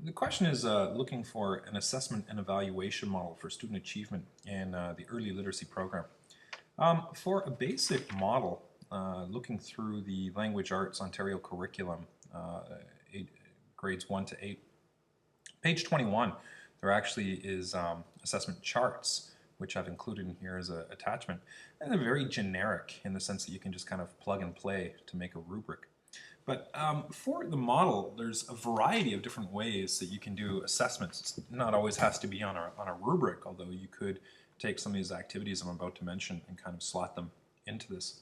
The question is looking for an assessment and evaluation model for student achievement in the early literacy program. For a basic model, looking through the Language Arts Ontario curriculum, grades 1 to 8, page 21, there actually is assessment charts, which I've included in here as an attachment. And they're very generic in the sense that you can just kind of plug and play to make a rubric. But for the model, there's a variety of different ways that you can do assessments. It not always has to be on a rubric, although you could take some of these activities I'm about to mention and kind of slot them into this.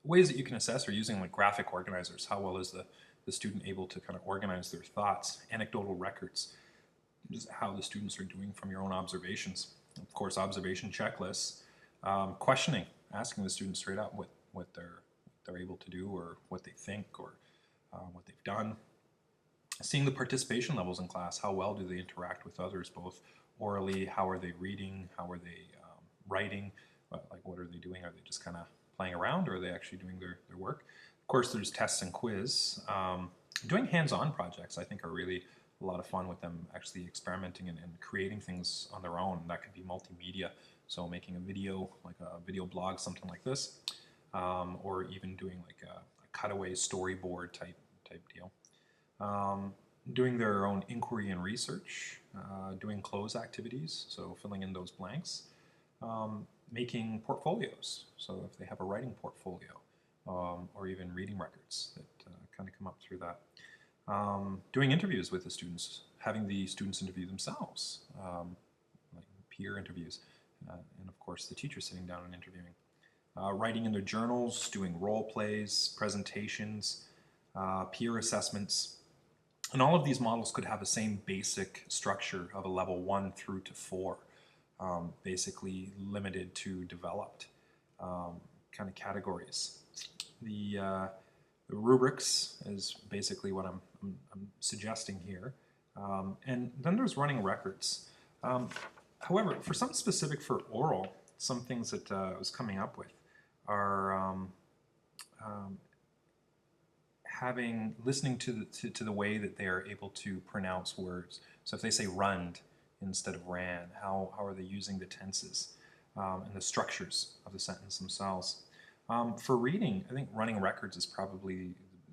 Ways that you can assess are using like graphic organizers. How well is the student able to kind of organize their thoughts, anecdotal records, just how the students are doing from your own observations. Of course, observation checklists, questioning, asking the students straight up what they're able to do or what they think or what they've done. Seeing the participation levels in class, how well do they interact with others, both orally, how are they reading, how are they writing, like what are they doing, are they just kind of playing around or are they actually doing their work? Of course, there's tests and quiz. Doing hands-on projects I think are really a lot of fun with them actually experimenting and creating things on their own. That could be multimedia, so making a video, like a video blog, something like this, or even doing like a cutaway storyboard type deal. Doing their own inquiry and research, doing close activities, so filling in those blanks, making portfolios, so if they have a writing portfolio, or even reading records that kind of come up through that. Doing interviews with the students, having the students interview themselves, like peer interviews, and of course the teacher sitting down and interviewing. Writing in their journals, doing role plays, presentations, peer assessments. And all of these models could have the same basic structure of a level 1 through to 4, basically limited to developed kind of categories. The rubrics is basically what I'm suggesting here. And then there's running records. However, for something specific for oral, some things that I was coming up with are listening to the way that they are able to pronounce words. So if they say rund instead of ran, how are they using the tenses and the structures of the sentence themselves? For reading, I think running records is probably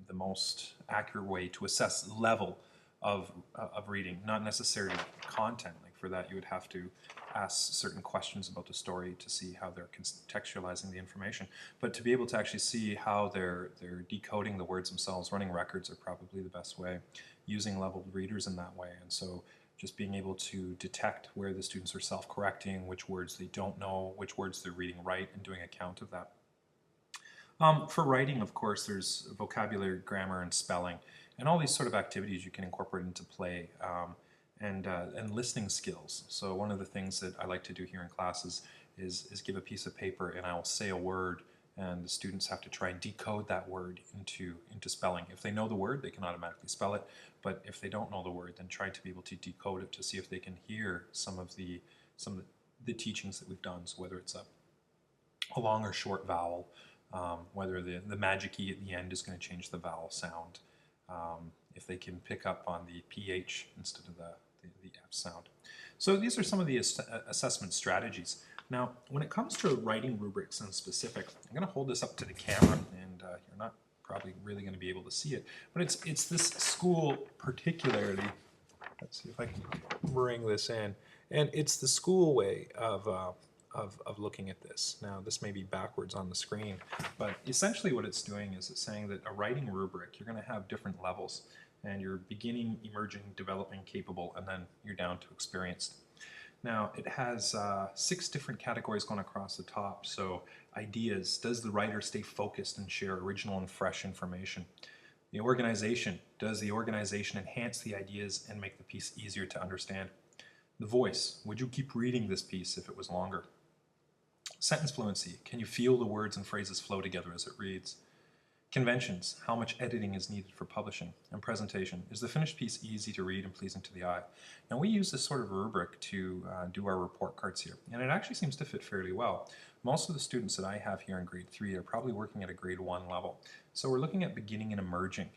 the most accurate way to assess level of reading, not necessarily content. Like for that, you would have to ask certain questions about the story to see how they're contextualizing the information. But to be able to actually see how they're decoding the words themselves, running records are probably the best way, using leveled readers in that way. And so just being able to detect where the students are self-correcting, which words they don't know, which words they're reading right, and doing a count of that. For writing, of course, there's vocabulary, grammar, and spelling. And all these sort of activities you can incorporate into play, and listening skills. So one of the things that I like to do here in classes is give a piece of paper and I will say a word and the students have to try and decode that word into spelling. If they know the word, they can automatically spell it. But if they don't know the word, then try to be able to decode it to see if they can hear some of the teachings that we've done. So whether it's a long or short vowel, whether the magic E at the end is going to change the vowel sound, if they can pick up on the PH instead of the F sound. So these are some of the assessment strategies. Now, when it comes to writing rubrics in specific, I'm going to hold this up to the camera, and you're not probably really going to be able to see it, but it's this school particularly. Let's see if I can bring this in, and it's the school way of looking at this. Now, this may be backwards on the screen, but essentially what it's doing is it's saying that a writing rubric, you're going to have different levels, and you're beginning, emerging, developing, capable, and then you're down to experienced. Now, it has 6 different categories going across the top. So, ideas, does the writer stay focused and share original and fresh information? The organization, does the organization enhance the ideas and make the piece easier to understand? The voice, would you keep reading this piece if it was longer? Sentence fluency, can you feel the words and phrases flow together as it reads? Conventions, how much editing is needed for publishing? And presentation, is the finished piece easy to read and pleasing to the eye? Now we use this sort of rubric to do our report cards here, and it actually seems to fit fairly well. most of the students that I have here in grade 3 are probably working at a grade 1 level. So we're looking at beginning and emerging.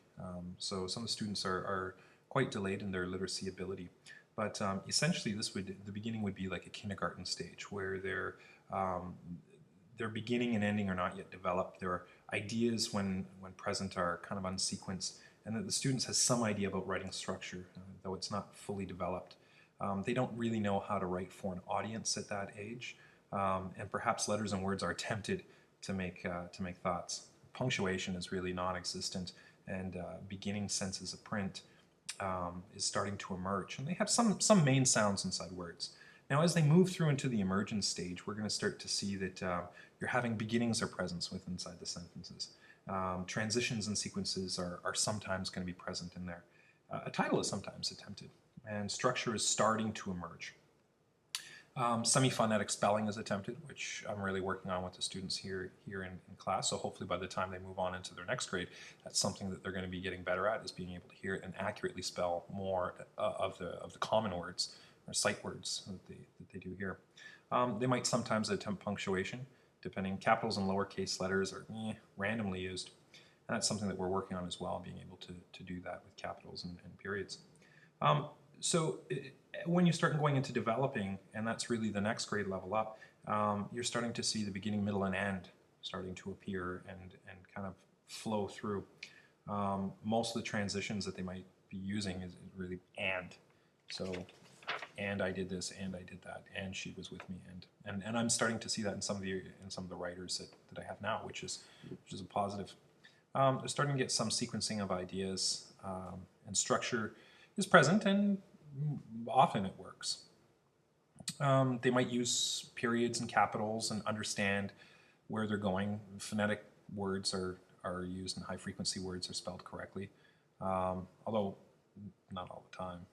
So some of the students are quite delayed in their literacy ability. But essentially the beginning would be like a kindergarten stage where their beginning and ending are not yet developed. Their ideas when present are kind of unsequenced, and that the students has some idea about writing structure, though it's not fully developed. They don't really know how to write for an audience at that age, and perhaps letters and words are attempted to make thoughts. Punctuation is really non-existent, and beginning senses of print is starting to emerge, and they have some main sounds inside words. Now, as they move through into the emergence stage, we're going to start to see that you're having beginnings or presence with inside the sentences. Transitions and sequences are sometimes going to be present in there. A title is sometimes attempted, and structure is starting to emerge. Semi-phonetic spelling is attempted, which I'm really working on with the students here in class. So hopefully by the time they move on into their next grade, that's something that they're going to be getting better at, is being able to hear and accurately spell more of the common words or sight words that they do here. They might sometimes attempt punctuation, depending. Capitals and lowercase letters are randomly used. And that's something that we're working on as well, being able to do that with capitals and periods. When you start going into developing, and that's really the next grade level up, you're starting to see the beginning, middle, and end starting to appear and kind of flow through. Most of the transitions that they might be using is really and. So, and I did this, and I did that, and she was with me, and I'm starting to see that in some of the writers that I have now, which is a positive. They're starting to get some sequencing of ideas, and structure is present, and often it works. They might use periods and capitals and understand where they're going. Phonetic words are used, and high frequency words are spelled correctly, although not all the time.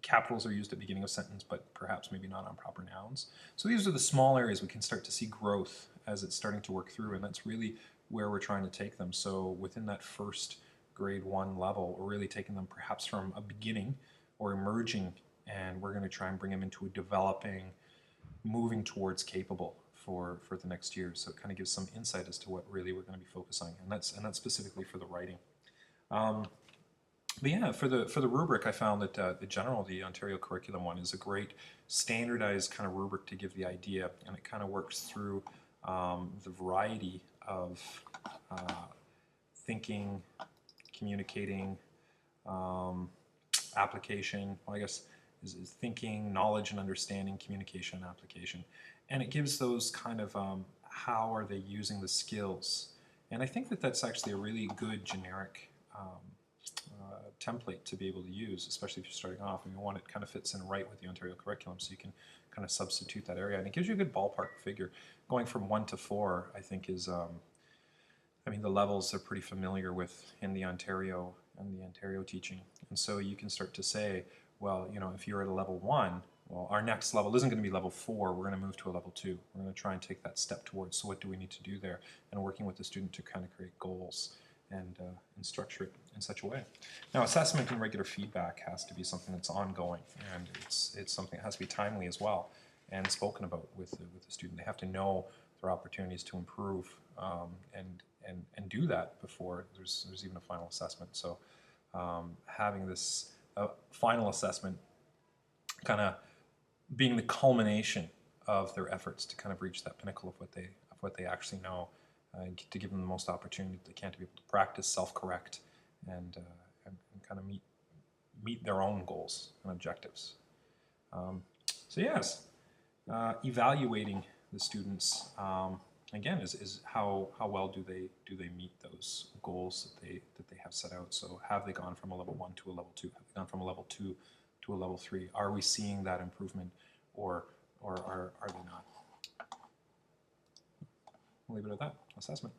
Capitals are used at the beginning of a sentence, but perhaps maybe not on proper nouns. So these are the small areas we can start to see growth as it's starting to work through, and that's really where we're trying to take them. So within that first grade 1 level, we're really taking them perhaps from a beginning or emerging, and we're going to try and bring them into a developing, moving towards capable for the next year. So it kind of gives some insight as to what really we're going to be focusing on, and that's specifically for the writing. But yeah, for the rubric, I found that the Ontario curriculum one, is a great standardized kind of rubric to give the idea, and it kind of works through the variety of thinking, communicating, application. Well, I guess is thinking, knowledge and understanding, communication, and application, and it gives those kind of how are they using the skills, and I think that that's actually a really good generic template to be able to use, especially if you're starting off and you want it kind of fits in right with the Ontario curriculum, so you can kind of substitute that area, and it gives you a good ballpark figure. Going from 1 to 4, I think is, I mean, the levels are pretty familiar with in the Ontario teaching, and so you can start to say, well, you know, if you're at a level 1, well, our next level isn't going to be level 4, we're going to move to a level 2. We're going to try and take that step towards, so what do we need to do there, and working with the student to kind of create goals and structure it in such a way. Now, assessment and regular feedback has to be something that's ongoing, and it's something that has to be timely as well and spoken about with the student. They have to know their opportunities to improve and do that before there's even a final assessment. So having this final assessment kind of being the culmination of their efforts to kind of reach that pinnacle of what they actually know, to give them the most opportunity they can to be able to practice, self-correct, and kind of meet their own goals and objectives. So yes, evaluating the students again is how well do they meet those goals that they have set out. So have they gone from a level 1 to a level 2? Have they gone from a level 2 to a level 3? Are we seeing that improvement, or are they not? We'll leave it at that. Assessment.